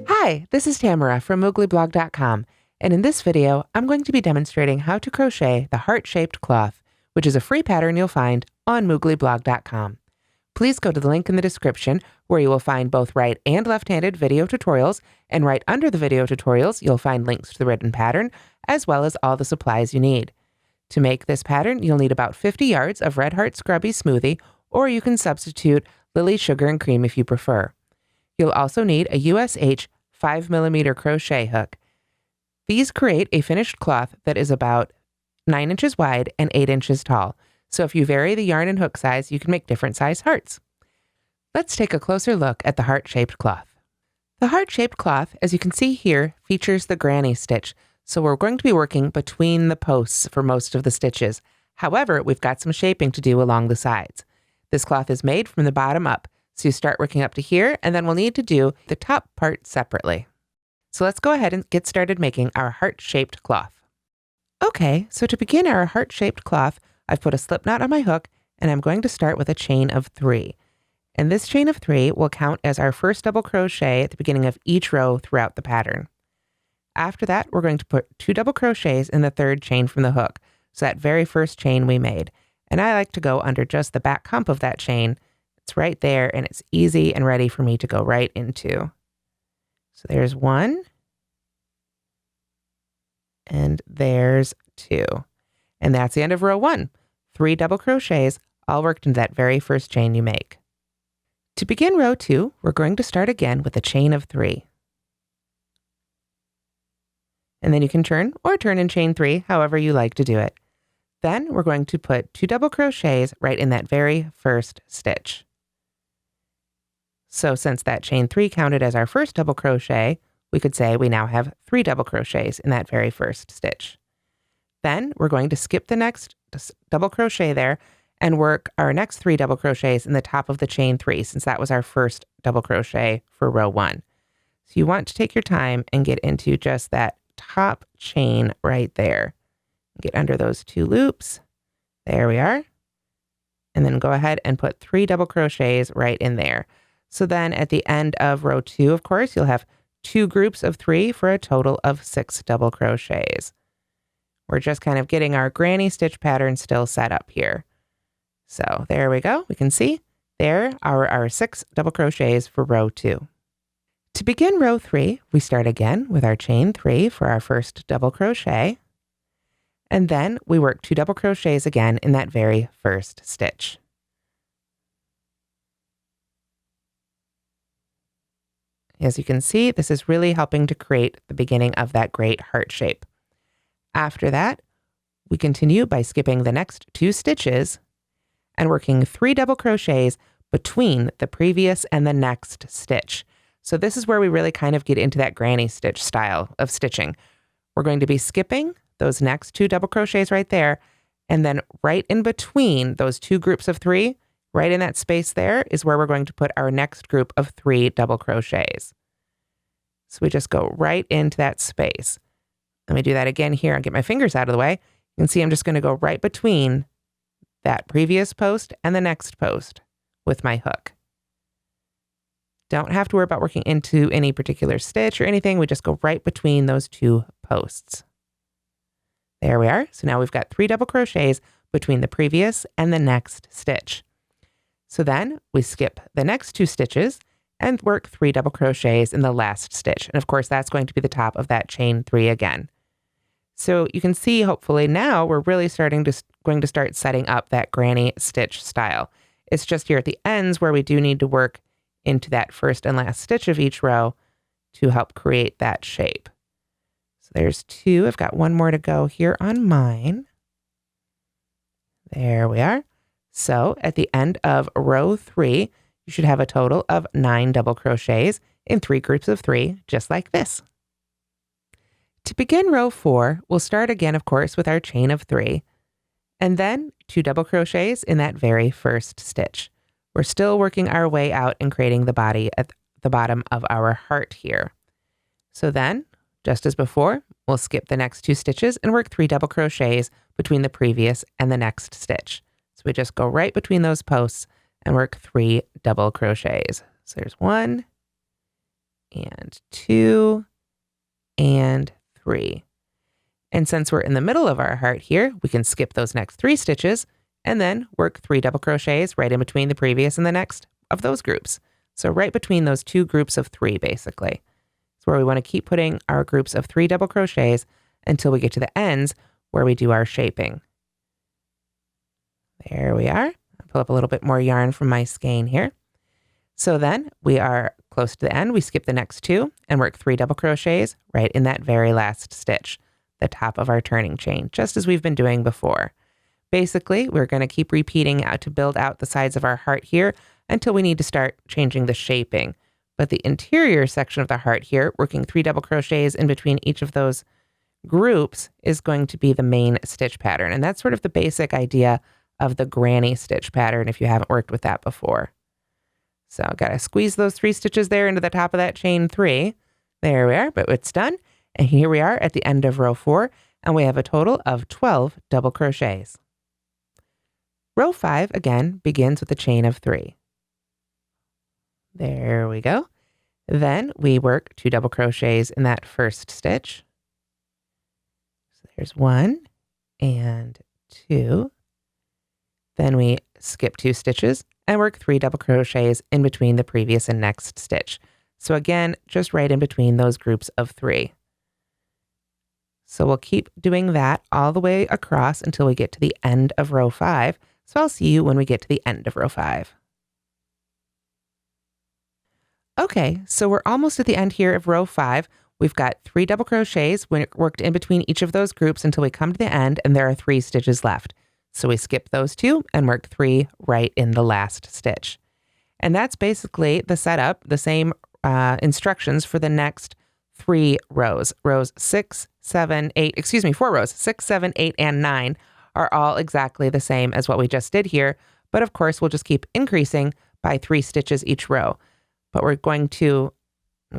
Hi, this is Tamara from mooglyblog.com, and in this video, I'm going to be demonstrating how to crochet the heart-shaped cloth, which is a free pattern you'll find on mooglyblog.com. Please go to the link in the description where you will find both right and left-handed video tutorials, and right under the video tutorials, you'll find links to the written pattern, as well as all the supplies you need. To make this pattern, you'll need about 50 yards of Red Heart Scrubby Smoothie, or you can substitute Lily Sugar and Cream if you prefer. You'll also need a USH 5mm crochet hook. These create a finished cloth that is about 9 inches wide and 8 inches tall. So if you vary the yarn and hook size, you can make different size hearts. Let's take a closer look at the heart-shaped cloth. The heart-shaped cloth, as you can see here, features the granny stitch. So we're going to be working between the posts for most of the stitches. However, we've got some shaping to do along the sides. This cloth is made from the bottom up. So you start working up to here, and then we'll need to do the top part separately. So let's go ahead and get started making our heart-shaped cloth. Okay, so to begin our heart-shaped cloth, I've put a slip knot on my hook, and I'm going to start with a chain of 3. And this chain of 3 will count as our first double crochet at the beginning of each row throughout the pattern. After that, we're going to put 2 double crochets in the third chain from the hook, so that very first chain we made. And I like to go under just the back hump of that chain. It's right there, and it's easy and ready for me to go right into. So there's 1, and there's 2. And that's the end of row 1. 3 double crochets, all worked into that very first chain you make. To begin row 2, we're going to start again with a chain of 3. And then you can turn or turn in chain 3, however you like to do it. Then we're going to put 2 double crochets right in that very first stitch. So since that chain 3 counted as our first double crochet, we could say we now have 3 double crochets in that very first stitch. Then we're going to skip the next double crochet there and work our next 3 double crochets in the top of the chain 3, since that was our first double crochet for row 1. So you want to take your time and get into just that top chain right there. Get under those 2 loops. There we are. And then go ahead and put 3 double crochets right in there. So then at the end of row 2, of course, you'll have 2 groups of 3 for a total of 6 double crochets. We're just kind of getting our granny stitch pattern still set up here. So there we go. We can see there are our 6 double crochets for row 2. To begin row 3, we start again with our chain 3 for our first double crochet. And then we work 2 double crochets again in that very first stitch. As you can see, this is really helping to create the beginning of that great heart shape. After that, we continue by skipping the next 2 stitches and working 3 double crochets between the previous and the next stitch. So this is where we really kind of get into that granny stitch style of stitching. We're going to be skipping those next 2 double crochets right there, and then right in between those 2 groups of 3, right in that space there is where we're going to put our next group of 3 double crochets. So we just go right into that space. Let me do that again here and get my fingers out of the way. You can see I'm just going to go right between that previous post and the next post with my hook. Don't have to worry about working into any particular stitch or anything. We just go right between those 2 posts. There we are. So now we've got 3 double crochets between the previous and the next stitch. So then we skip the next 2 stitches and work 3 double crochets in the last stitch. And of course, that's going to be the top of that chain 3 again. So you can see, hopefully now we're really going to start setting up that granny stitch style. It's just here at the ends where we do need to work into that first and last stitch of each row to help create that shape. So there's 2. I've got 1 more to go here on mine. There we are. So at the end of row 3, you should have a total of 9 double crochets in 3 groups of 3, just like this. To begin row 4, we'll start again, of course, with our chain of 3, and then 2 double crochets in that very first stitch. We're still working our way out and creating the body at the bottom of our heart here. So then, just as before, we'll skip the next 2 stitches and work 3 double crochets between the previous and the next stitch. So we just go right between those posts and work 3 double crochets. So there's 1 and 2 and 3. And since we're in the middle of our heart here, we can skip those next 3 stitches and then work 3 double crochets right in between the previous and the next of those groups. So right between those 2 groups of 3, basically. It's where we want to keep putting our groups of 3 double crochets until we get to the ends where we do our shaping. There we are. I'll pull up a little bit more yarn from my skein here. So then we are close to the end. We skip the next 2 and work 3 double crochets right in that very last stitch, the top of our turning chain, just as we've been doing before. Basically, we're going to keep repeating how to build out the sides of our heart here until we need to start changing the shaping. But the interior section of the heart here, working 3 double crochets in between each of those groups, is going to be the main stitch pattern. And that's sort of the basic idea of the granny stitch pattern if you haven't worked with that before. So I've got to squeeze those 3 stitches there into the top of that chain 3. There we are, but it's done. And here we are at the end of row 4, and we have a total of 12 double crochets. Row 5, again, begins with a chain of 3. There we go. Then we work 2 double crochets in that first stitch. So there's 1 and 2. Then we skip 2 stitches and work 3 double crochets in between the previous and next stitch. So again, just right in between those groups of 3. So we'll keep doing that all the way across until we get to the end of row 5. So I'll see you when we get to the end of row 5. Okay, so we're almost at the end here of row 5. We've got 3 double crochets worked in between each of those groups until we come to the end, and there are 3 stitches left. So we skip those 2 and work 3 right in the last stitch. And that's basically the setup, the same instructions for the next 3 rows. Rows 6, 7, 8, excuse me, 4 rows, 6, 7, 8, and 9 are all exactly the same as what we just did here. But of course, we'll just keep increasing by 3 stitches each row. But we're going to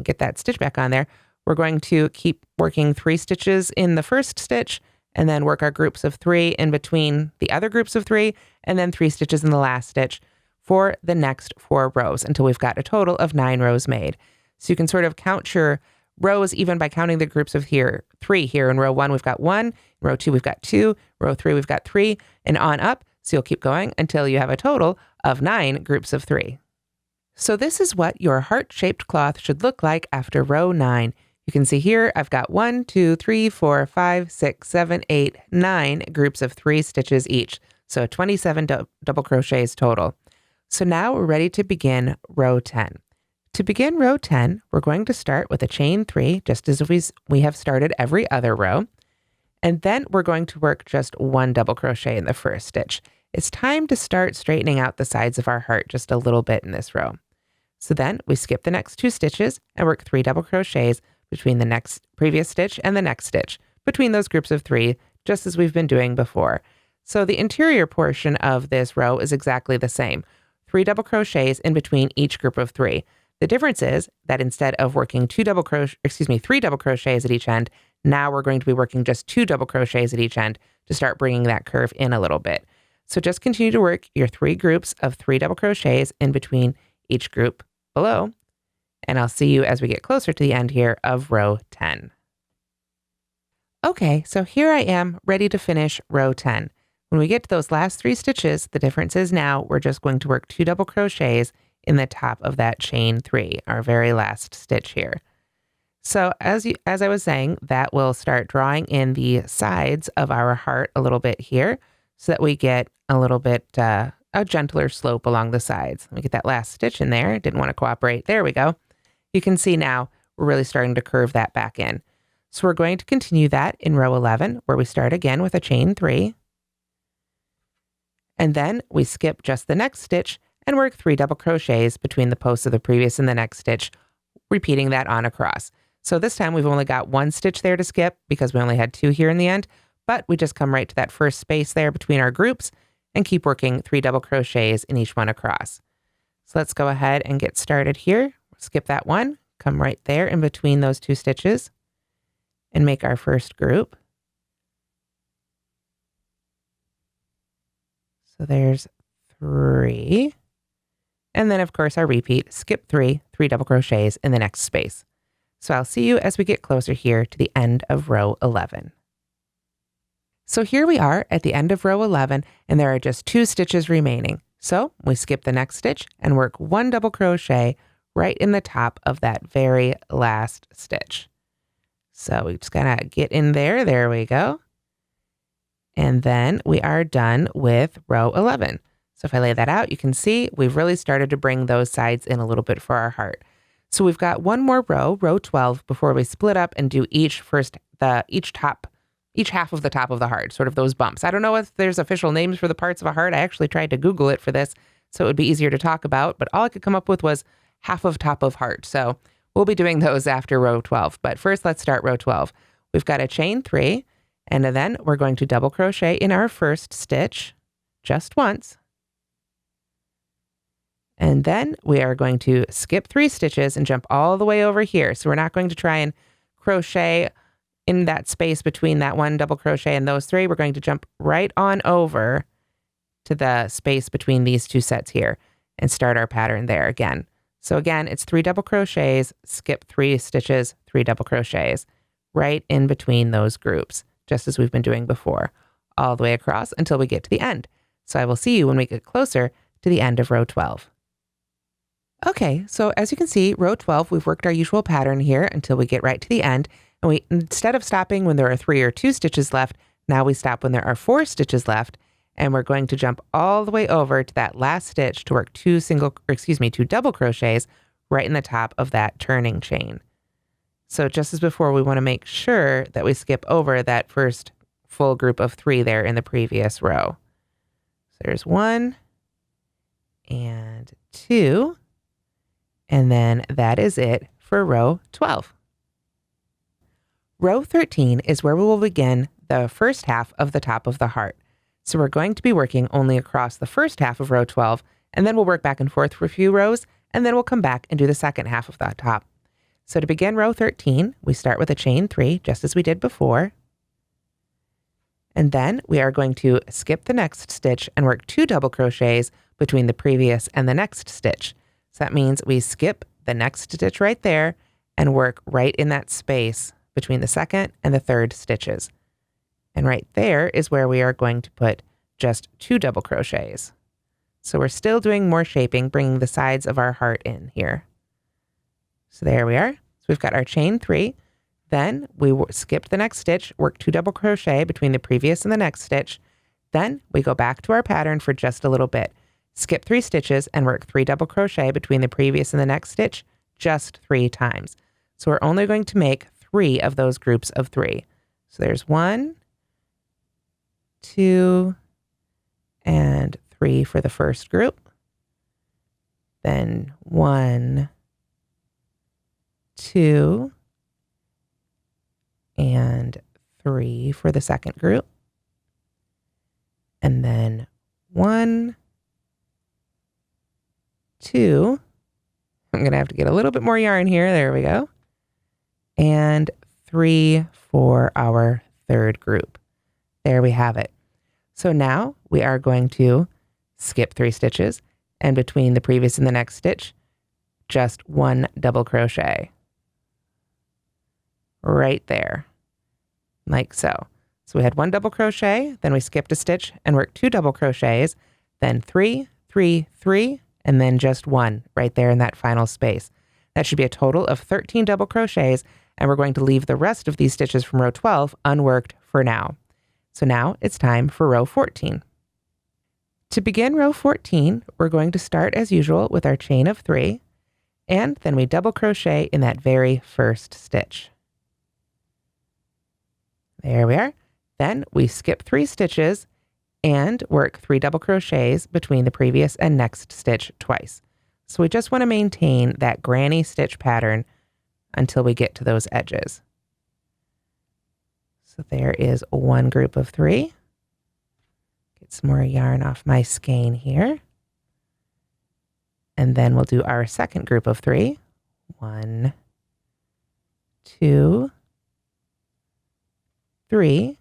get that stitch back on there. We're going to keep working 3 stitches in the first stitch and then work our groups of 3 in between the other groups of 3 and then 3 stitches in the last stitch for the next 4 rows until we've got a total of 9 rows made. So you can sort of count your rows even by counting the groups of 3 here. In row 1, we've got 1. In row 2, we've got 2. Row 3, we've got 3, and on up. So you'll keep going until you have a total of 9 groups of 3. So this is what your heart-shaped cloth should look like after row 9. You can see here, I've got 1, 2, 3, 4, 5, 6, 7, 8, 9 groups of 3 stitches each. So 27 double crochets total. So now we're ready to begin row 10. To begin row 10, we're going to start with a chain 3, just as we have started every other row. And then we're going to work just 1 double crochet in the first stitch. It's time to start straightening out the sides of our heart just a little bit in this row. So then we skip the next 2 stitches and work 3 double crochets between the previous stitch and the next stitch, between those groups of 3, just as we've been doing before. So the interior portion of this row is exactly the same. 3 double crochets in between each group of 3. The difference is that instead of working 3 double crochets at each end, now we're going to be working just 2 double crochets at each end to start bringing that curve in a little bit. So just continue to work your 3 groups of 3 double crochets in between each group below, and I'll see you as we get closer to the end here of row 10. Okay, so here I am ready to finish row 10. When we get to those last 3 stitches, the difference is now we're just going to work 2 double crochets in the top of that chain 3, our very last stitch here. So as I was saying, that will start drawing in the sides of our heart a little bit here so that we get a little bit a gentler slope along the sides. Let me get that last stitch in there. Didn't want to cooperate. There we go. You can see now we're really starting to curve that back in. So we're going to continue that in row 11, where we start again with a chain 3. And then we skip just the next stitch and work 3 double crochets between the posts of the previous and the next stitch, repeating that on across. So this time we've only got 1 stitch there to skip because we only had 2 here in the end, but we just come right to that first space there between our groups and keep working 3 double crochets in each one across. So let's go ahead and get started here. Skip that one, come right there in between those 2 stitches and make our first group. So there's 3. And then of course our repeat, skip 3, 3 double crochets in the next space. So I'll see you as we get closer here to the end of row 11. So here we are at the end of row 11, and there are just 2 stitches remaining. So we skip the next stitch and work 1 double crochet right in the top of that very last stitch. So we just gotta get in there. There we go. And then we are done with row 11. So if I lay that out, you can see we've really started to bring those sides in a little bit for our heart. So we've got one more row, row 12, before we split up and do each half of the top of the heart, sort of those bumps. I don't know if there's official names for the parts of a heart. I actually tried to Google it for this, so it would be easier to talk about, but all I could come up with was half of top of heart. So we'll be doing those after row 12. But first, let's start row 12. We've got a chain 3, and then we're going to double crochet in our first stitch just once. And then we are going to skip 3 stitches and jump all the way over here. So we're not going to try and crochet in that space between that 1 double crochet and those 3. We're going to jump right on over to the space between these 2 sets here and start our pattern there again. So again, it's 3 double crochets, skip 3 stitches, 3 double crochets right in between those groups, just as we've been doing before, all the way across until we get to the end. So I will see you when we get closer to the end of row 12. Okay, so as you can see, row 12, we've worked our usual pattern here until we get right to the end. And we, instead of stopping when there are 3 or 2 stitches left, now we stop when there are 4 stitches left, and we're going to jump all the way over to that last stitch to work 2 double crochets right in the top of that turning chain. So just as before, we want to make sure that we skip over that first full group of 3 there in the previous row. So there's 1 and 2. And then that is it for row 12. Row 13 is where we will begin the first half of the top of the heart. So we're going to be working only across the first half of row 12, and then we'll work back and forth for a few rows, and then we'll come back and do the second half of that top. So to begin row 13, we start with a chain 3, just as we did before. And then we are going to skip the next stitch and work 2 double crochets between the previous and the next stitch. So that means we skip the next stitch right there and work right in that space between the second and the third stitches. And right there is where we are going to put just 2 double crochets. So we're still doing more shaping, bringing the sides of our heart in here. So there we are. So we've got our chain 3. Then we skipped the next stitch, work 2 double crochet between the previous and the next stitch. Then we go back to our pattern for just a little bit. Skip 3 stitches and work 3 double crochet between the previous and the next stitch just 3 times. So we're only going to make 3 of those groups of 3. So there's 1, 2, and 3 for the first group. Then 1, 2, and 3 for the second group. And then 1, 2, I'm going to have to get a little bit more yarn here. There we go. And 3 for our third group. There we have it. So now we are going to skip 3 stitches, and between the previous and the next stitch, just 1 double crochet. Right there, like so. So we had 1 double crochet, then we skipped a stitch and worked 2 double crochets, then 3, 3, 3, and then just 1 right there in that final space. That should be a total of 13 double crochets, and we're going to leave the rest of these stitches from row 12 unworked for now. So now it's time for row 14. To begin row 14, we're going to start as usual with our chain of 3, and then we double crochet in that very first stitch. There we are. Then we skip 3 stitches and work 3 double crochets between the previous and next stitch twice. So we just want to maintain that granny stitch pattern until we get to those edges. So there is 1 group of 3. Get some more yarn off my skein here. And then we'll do our second group of 3. 1, 2, 3.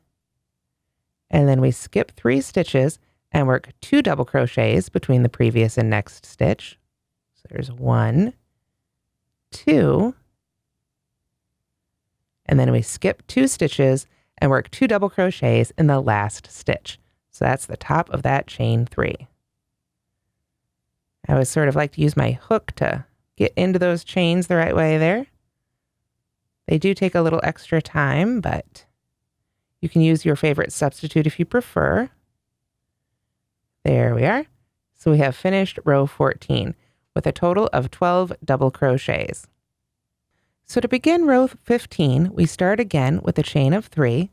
And then we skip 3 stitches and work 2 double crochets between the previous and next stitch. there's 1, 2, and then we skip 2 stitches and work 2 double crochets in the last stitch. So that's the top of that chain 3. I always sort of like to use my hook to get into those chains the right way there. They do take a little extra time, but you can use your favorite substitute if you prefer. There we are. So we have finished row 14 with a total of 12 double crochets. So to begin row 15, we start again with a chain of 3,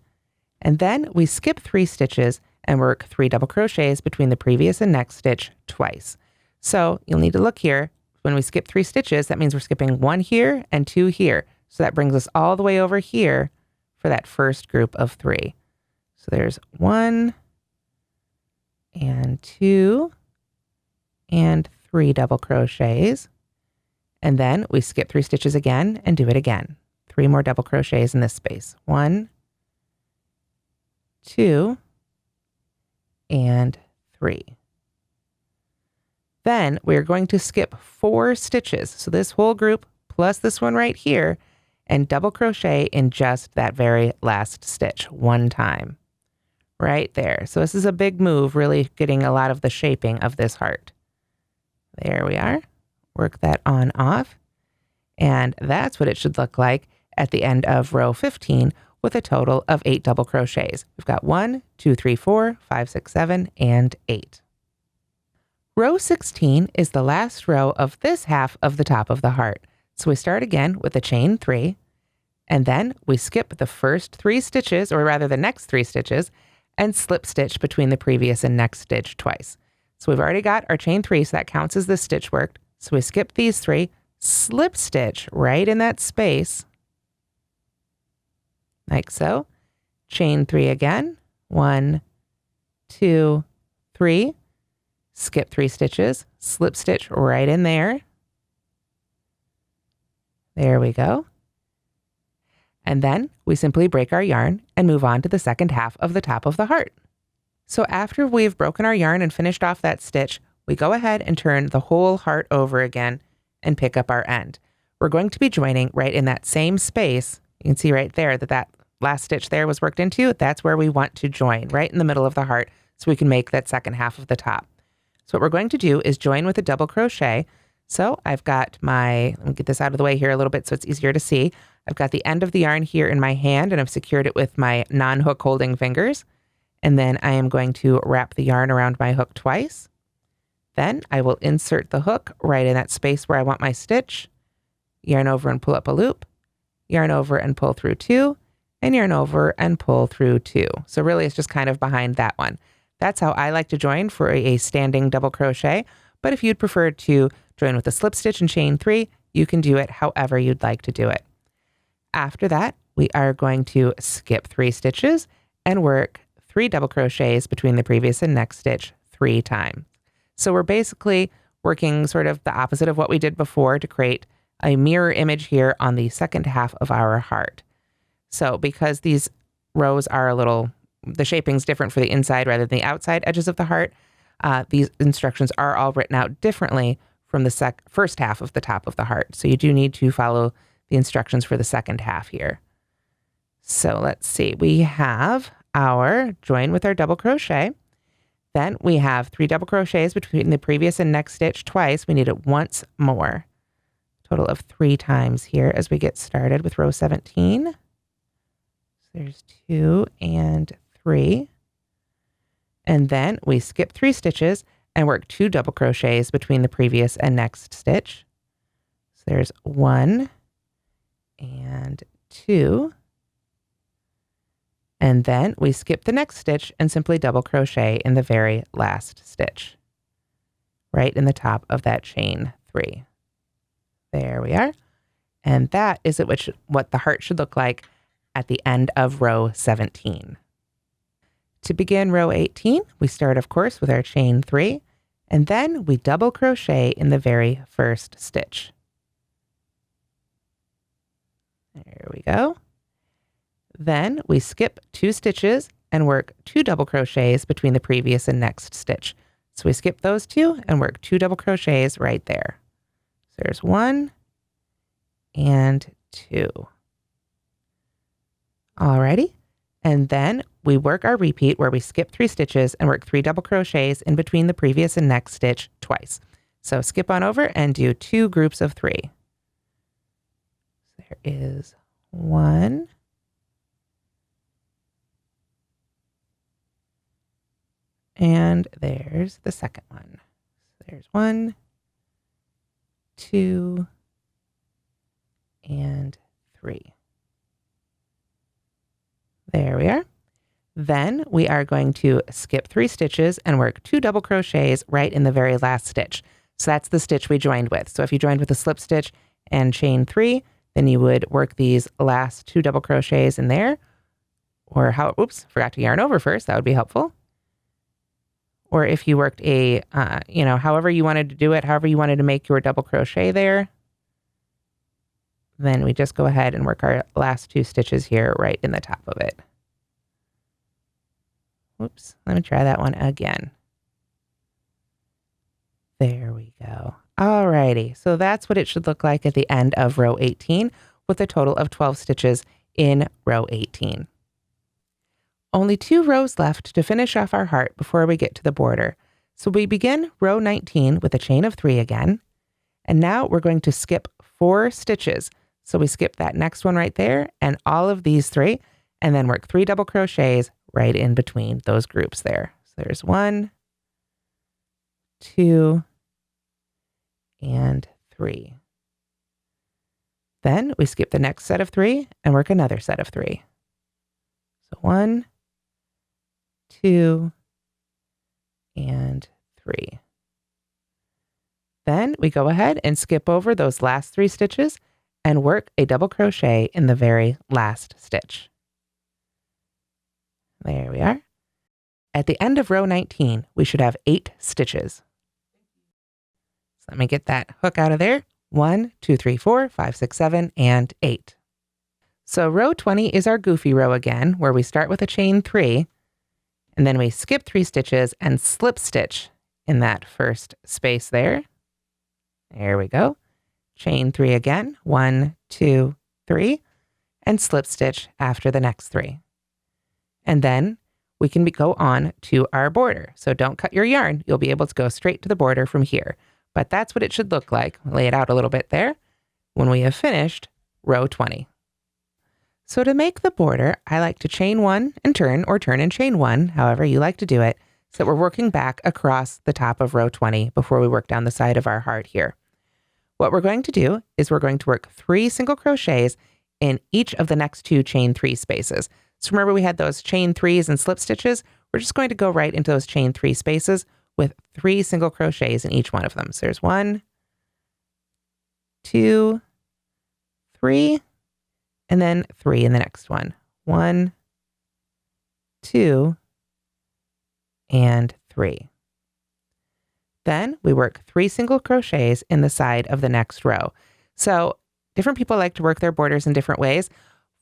and then we skip 3 stitches and work 3 double crochets between the previous and next stitch twice. So you'll need to look here. When we skip 3 stitches, that means we're skipping 1 here and 2 here. So that brings us all the way over here for that first group of 3. So there's 1 and 2 and 3 double crochets. And then we skip 3 stitches again and do it again. 3 more double crochets in this space. 1, 2, and 3. Then we're going to skip 4 stitches. So this whole group plus this one right here, and double crochet in just that very last stitch 1 time. Right there. So this is a big move, really getting a lot of the shaping of this heart. There we are. Work that on off. And that's what it should look like at the end of row 15 with a total of 8 double crochets. We've got 1, 2, 3, 4, 5, 6, 7, and 8. Row 16 is the last row of this half of the top of the heart. So we start again with a chain 3, and then we skip the first 3 stitches, or rather the next 3 stitches, and slip stitch between the previous and next stitch twice. So we've already got our chain 3, so that counts as this stitch worked. So we skip these 3, slip stitch right in that space, like so. Chain 3 again, 1, 2, 3, skip 3 stitches, slip stitch right in there. There we go. And then we simply break our yarn and move on to the second half of the top of the heart. So after we've broken our yarn and finished off that stitch, we go ahead and turn the whole heart over again and pick up our end. We're going to be joining right in that same space. You can see right there that that last stitch there was worked into. That's where we want to join, right in the middle of the heart, so we can make that second half of the top. So what we're going to do is join with a double crochet. So I've got let me get this out of the way here a little bit so it's easier to see. I've got the end of the yarn here in my hand, and I've secured it with my non-hook holding fingers. And then I am going to wrap the yarn around my hook twice. Then I will insert the hook right in that space where I want my stitch, yarn over and pull up a loop, yarn over and pull through 2, and yarn over and pull through 2. So really it's just kind of behind that one. That's how I like to join for a standing double crochet. But if you'd prefer to join with a slip stitch and chain 3, you can do it however you'd like to do it. After that, we are going to skip 3 stitches and work 3 double crochets between the previous and next stitch 3 times. So we're basically working sort of the opposite of what we did before to create a mirror image here on the second half of our heart. So because these rows are the shaping's different for the inside rather than the outside edges of the heart, these instructions are all written out differently from the first half of the top of the heart. So you do need to follow the instructions for the second half here. So let's see, we have our join with our double crochet. Then we have 3 double crochets between the previous and next stitch twice. We need it once more. Total of 3 times here as we get started with row 17. So there's 2 and 3. And then we skip 3 stitches and work 2 double crochets between the previous and next stitch. So there's 1 and 2. And then we skip the next stitch and simply double crochet in the very last stitch, right in the top of that chain 3. There we are. And that is what the heart should look like at the end of row 17. To begin row 18, we start, of course, with our chain 3, and then we double crochet in the very first stitch. There we go. Then we skip 2 stitches and work 2 double crochets between the previous and next stitch. So we skip those 2 and work 2 double crochets right there. there's 1 and 2. Alrighty. And then we work our repeat where we skip 3 stitches and work 3 double crochets in between the previous and next stitch twice. So skip on over and do 2 groups of 3. There is 1. And there's the second one. So there's 1, 2, and 3. There we are. Then we are going to skip 3 stitches and work 2 double crochets right in the very last stitch. So that's the stitch we joined with. So if you joined with a slip stitch and chain 3, then you would work these last 2 double crochets in there. Or oops, forgot to yarn over first. That would be helpful. Or if you worked a, however you wanted to do it, however you wanted to make your double crochet there, then we just go ahead and work our last 2 stitches here right in the top of it. Whoops, let me try that one again. There we go. Alrighty, so that's what it should look like at the end of row 18 with a total of 12 stitches in row 18. Only 2 rows left to finish off our heart before we get to the border. So we begin row 19 with a chain of 3 again. And now we're going to skip 4 stitches. So we skip that next one right there and all of these 3, and then work 3 double crochets right in between those groups there. So there's 1, 2, and 3. Then we skip the next set of 3 and work another set of 3. So 1, 2, and 3. Then we go ahead and skip over those last 3 stitches and work a double crochet in the very last stitch. There we are. At the end of row 19, we should have 8 stitches. So let me get that hook out of there. 1, 2, 3, 4, 5, 6, 7, and 8. So row 20 is our goofy row again, where we start with a chain 3, and then we skip 3 stitches and slip stitch in that first space there. There we go. Chain 3 again, 1, 2, 3, and slip stitch after the next 3. And then we can go on to our border. So don't cut your yarn. You'll be able to go straight to the border from here. But that's what it should look like. Lay it out a little bit there when we have finished row 20. So to make the border, I like to chain 1 and turn, or turn and chain 1, however you like to do it, so that we're working back across the top of row 20 before we work down the side of our heart here. What we're going to do is we're going to work 3 single crochets in each of the next 2 chain 3 spaces. So remember we had those chain 3s and slip stitches? We're just going to go right into those chain 3 spaces with 3 single crochets in each one of them. So there's 1, 2, 3, and then 3 in the next one. 1, 2, and 3. Then we work 3 single crochets in the side of the next row. So different people like to work their borders in different ways.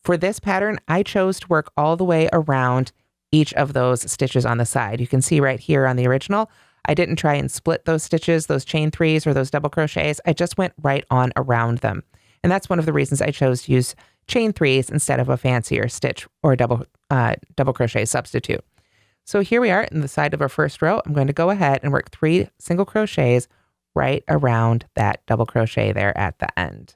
For this pattern, I chose to work all the way around each of those stitches on the side. You can see right here on the original, I didn't try and split those stitches, those chain 3s or those double crochets. I just went right on around them. And that's one of the reasons I chose to use chain 3s instead of a fancier stitch or double crochet substitute. So here we are in the side of our first row. I'm going to go ahead and work 3 single crochets right around that double crochet there at the end.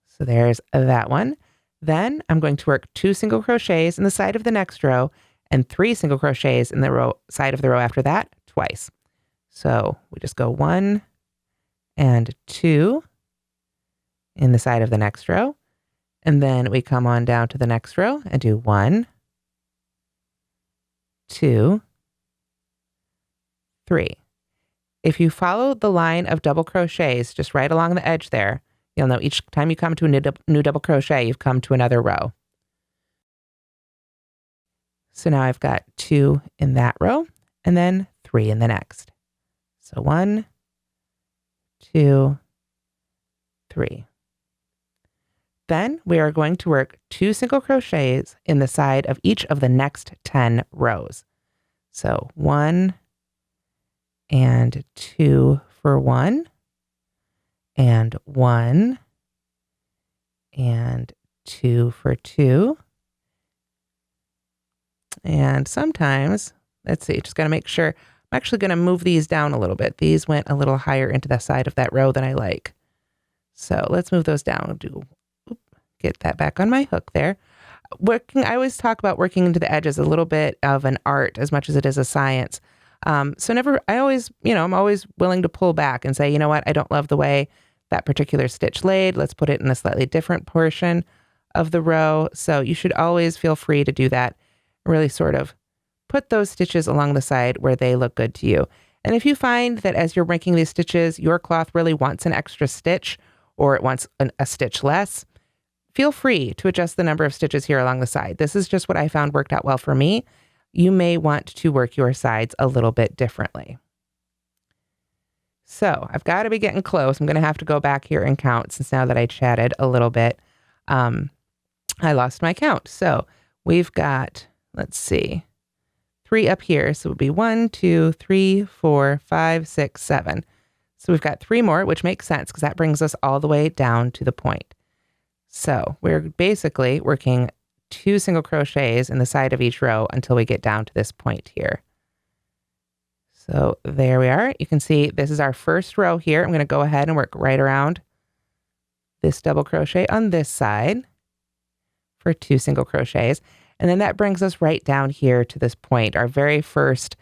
So there's that one. Then I'm going to work 2 single crochets in the side of the next row and 3 single crochets in the side of the row after that twice. So we just go 1 and 2 in the side of the next row. And then we come on down to the next row and do 1, 2, 3. If you follow the line of double crochets just right along the edge there, you'll know each time you come to a new double crochet, you've come to another row. So now I've got 2 in that row and then 3 in the next. So 1, 2, 3. Then we are going to work 2 single crochets in the side of each of the next 10 rows. So 1 and 2 for 1, and 1 and 2 for 2. And sometimes, let's see, just got to make sure. I'm actually going to move these down a little bit. These went a little higher into the side of that row than I like. So let's move those down. Get that back on my hook there. I always talk about working into the edges, a little bit of an art as much as it is a science. I'm always willing to pull back and say, you know what, I don't love the way that particular stitch laid. Let's put it in a slightly different portion of the row. So you should always feel free to do that. Really sort of put those stitches along the side where they look good to you. And if you find that as you're making these stitches, your cloth really wants an extra stitch or it wants a stitch less, feel free to adjust the number of stitches here along the side. This is just what I found worked out well for me. You may want to work your sides a little bit differently. So I've got to be getting close. I'm going to have to go back here and count since now that I chatted a little bit, I lost my count. So we've got, let's see, 3 up here. So it would be 1, 2, 3, 4, 5, 6, 7. So we've got 3 more, which makes sense because that brings us all the way down to the point. So we're basically working 2 single crochets in the side of each row until we get down to this point here. So there we are. You can see this is our first row here. I'm going to go ahead and work right around this double crochet on this side for 2 single crochets. And then that brings us right down here to this point, our very first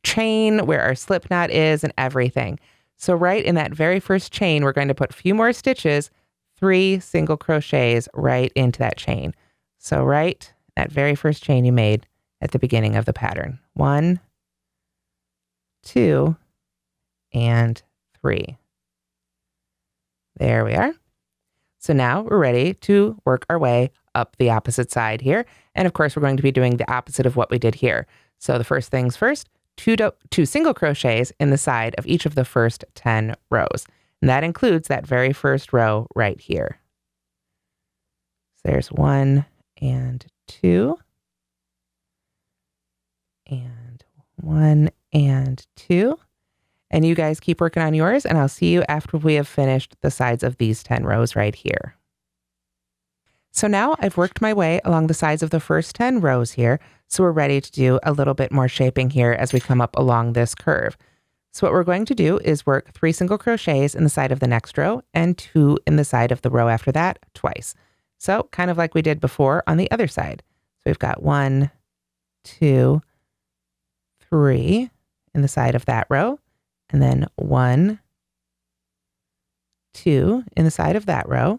chain where our slip knot is and everything. So right in that very first chain, we're going to put a few more stitches, 3 single crochets right into that chain. So right, that very first chain you made at the beginning of the pattern. 1, 2, and 3. There we are. So now we're ready to work our way up the opposite side here. And of course, we're going to be doing the opposite of what we did here. So the first things first, 2 single crochets in the side of each of the first 10 rows. And that includes that very first row right here. So there's 1 and 2, and 1 and 2. And you guys keep working on yours, and I'll see you after we have finished the sides of these 10 rows right here. So now I've worked my way along the sides of the first 10 rows here, so we're ready to do a little bit more shaping here as we come up along this curve. So what we're going to do is work 3 single crochets in the side of the next row and 2 in the side of the row after that twice. So kind of like we did before on the other side. So we've got 1, 2, 3 in the side of that row, and then 1, 2 in the side of that row,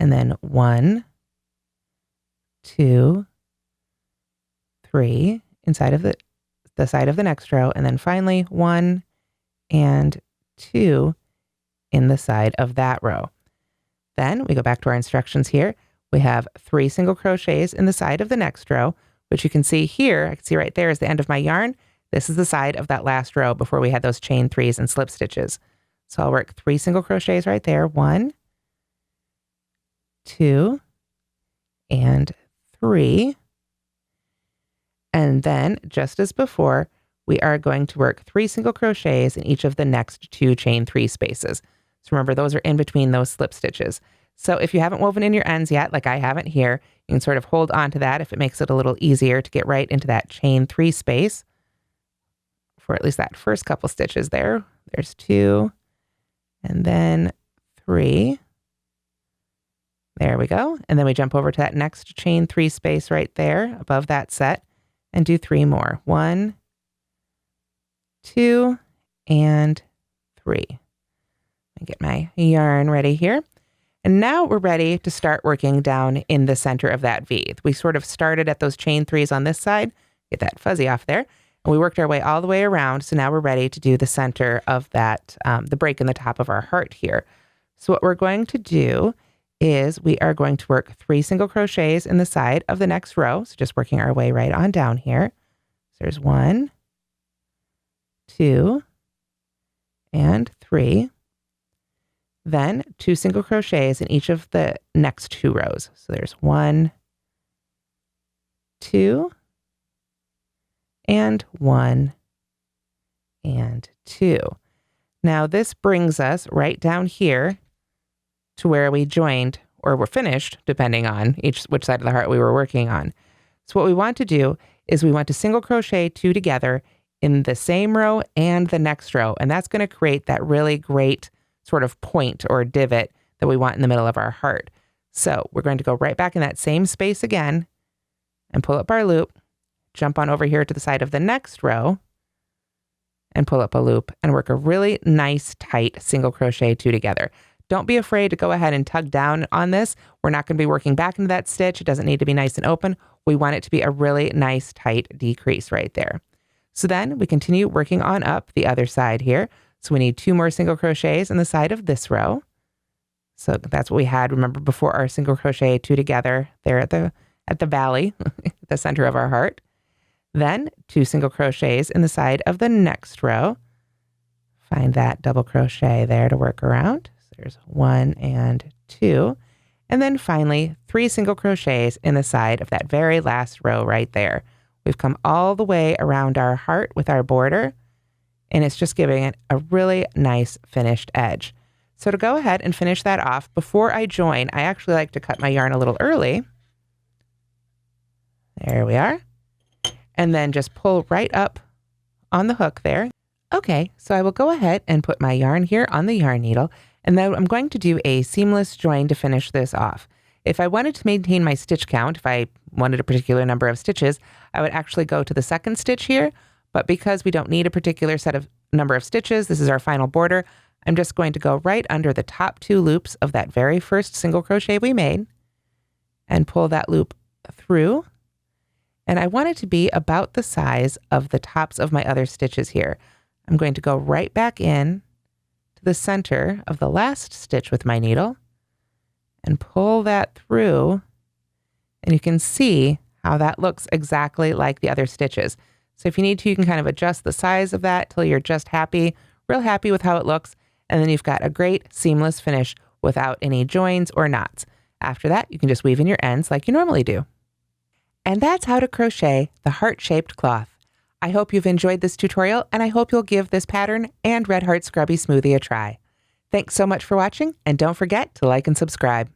and then 1, 2, 3 inside of the side of the next row, and then finally 1 and 2 in the side of that row. Then we go back to our instructions here. We have 3 single crochets in the side of the next row, which you can see here. I can see right there is the end of my yarn. This is the side of that last row before we had those chain 3s and slip stitches. So I'll work 3 single crochets right there. 1, 2, and 3. And then, just as before, we are going to work 3 single crochets in each of the next 2 chain 3 spaces. So remember, those are in between those slip stitches. So if you haven't woven in your ends yet, like I haven't here, you can sort of hold on to that if it makes it a little easier to get right into that chain 3 space for at least that first couple stitches there. There's 2, and then 3. There we go. And then we jump over to that next chain 3 space right there above that set and do 3 more. 1, 2, and 3. Let me get my yarn ready here. And now we're ready to start working down in the center of that V. We sort of started at those chain 3s on this side, get that fuzzy off there, and we worked our way all the way around. So now we're ready to do the center of that, the break in the top of our heart here. So what we're going to do is we are going to work 3 single crochets in the side of the next row. So just working our way right on down here. So there's 1, 2, and 3. Then 2 single crochets in each of the next 2 rows. So there's 1, 2, and 1, and 2. Now this brings us right down here to where we joined or were finished, depending on which side of the heart we were working on. So what we want to do is we want to single crochet 2 together in the same row and the next row. And that's going to create that really great sort of point or divot that we want in the middle of our heart. So we're going to go right back in that same space again and pull up our loop, jump on over here to the side of the next row and pull up a loop and work a really nice, tight single crochet 2 together. Don't be afraid to go ahead and tug down on this. We're not going to be working back into that stitch. It doesn't need to be nice and open. We want it to be a really nice, tight decrease right there. So then we continue working on up the other side here. So we need 2 more single crochets in the side of this row. So that's what we had, remember, before our single crochet 2 together there at the valley, the center of our heart. Then 2 single crochets in the side of the next row. Find that double crochet there to work around. So there's 1 and 2. And then finally 3 single crochets in the side of that very last row right there. We've come all the way around our heart with our border, and it's just giving it a really nice finished edge. So to go ahead and finish that off, before I join, I actually like to cut my yarn a little early. There we are. And then just pull right up on the hook there. Okay, so I will go ahead and put my yarn here on the yarn needle, and then I'm going to do a seamless join to finish this off. If I wanted to maintain my stitch count, if I wanted a particular number of stitches, I would actually go to the second stitch here, but because we don't need a particular number of stitches, this is our final border, I'm just going to go right under the top 2 loops of that very first single crochet we made and pull that loop through. And I want it to be about the size of the tops of my other stitches here. I'm going to go right back in to the center of the last stitch with my needle and pull that through. And you can see how that looks exactly like the other stitches. So if you need to, you can kind of adjust the size of that till you're just real happy with how it looks. And then you've got a great seamless finish without any joins or knots. After that, you can just weave in your ends like you normally do. And that's how to crochet the heart-shaped cloth. I hope you've enjoyed this tutorial, and I hope you'll give this pattern and Red Heart Scrubby Smoothie a try. Thanks so much for watching, and don't forget to like and subscribe.